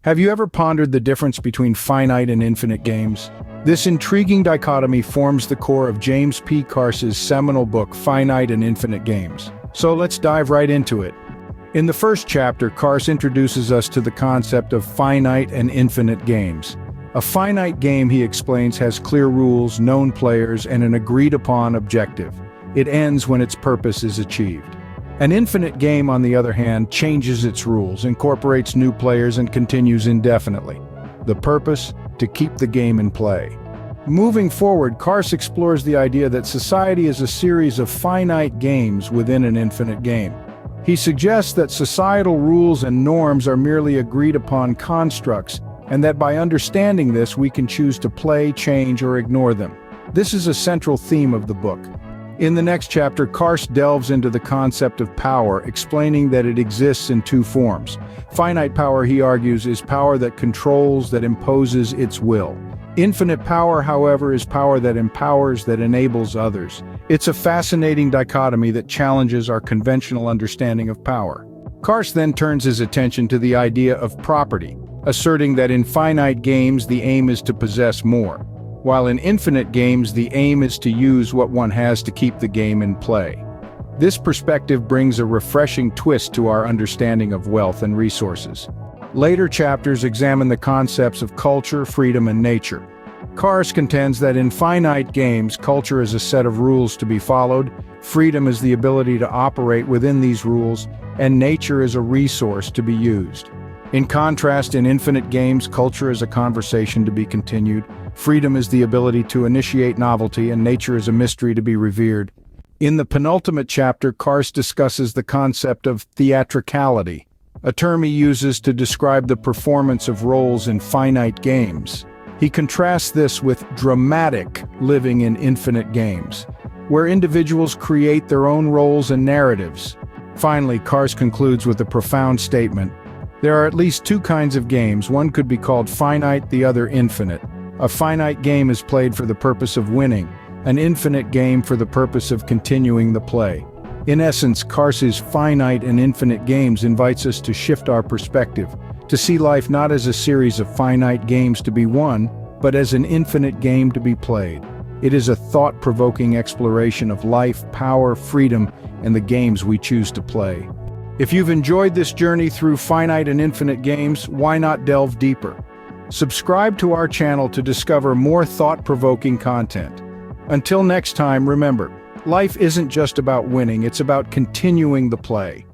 Have you ever pondered the difference between finite and infinite games? This intriguing dichotomy forms the core of James P. Carse's seminal book, Finite and Infinite Games. So let's dive right into it. In the first chapter, Carse introduces us to the concept of finite and infinite games. A finite game, he explains, has clear rules, known players, and an agreed-upon objective. It ends when its purpose is achieved. An infinite game, on the other hand, changes its rules, incorporates new players, and continues indefinitely. The purpose? To keep the game in play. Moving forward, Carse explores the idea that society is a series of finite games within an infinite game. He suggests that societal rules and norms are merely agreed-upon constructs, and that by understanding this, we can choose to play, change, or ignore them. This is a central theme of the book. In the next chapter, Carse delves into the concept of power, explaining that it exists in two forms. Finite power, he argues, is power that controls, that imposes its will. Infinite power, however, is power that empowers, that enables others. It's a fascinating dichotomy that challenges our conventional understanding of power. Carse then turns his attention to the idea of property, asserting that in finite games the aim is to possess more, while in infinite games the aim is to use what one has to keep the game in play. This perspective brings a refreshing twist to our understanding of wealth and resources. Later chapters examine the concepts of culture, freedom, and nature. Carse contends that in finite games, culture is a set of rules to be followed, freedom is the ability to operate within these rules, and nature is a resource to be used. In contrast, in infinite games, culture is a conversation to be continued, freedom is the ability to initiate novelty, and nature is a mystery to be revered. In the penultimate chapter, Carse discusses the concept of theatricality, a term he uses to describe the performance of roles in finite games. He contrasts this with dramatic living in infinite games, where individuals create their own roles and narratives. Finally, Carse concludes with a profound statement. There are at least two kinds of games. One could be called finite, the other infinite. A finite game is played for the purpose of winning, an infinite game for the purpose of continuing the play. In essence, Carse's Finite and Infinite Games invites us to shift our perspective, to see life not as a series of finite games to be won, but as an infinite game to be played. It is a thought-provoking exploration of life, power, freedom, and the games we choose to play. If you've enjoyed this journey through finite and infinite games, why not delve deeper? Subscribe to our channel to discover more thought-provoking content. Until next time, remember, life isn't just about winning, it's about continuing the play.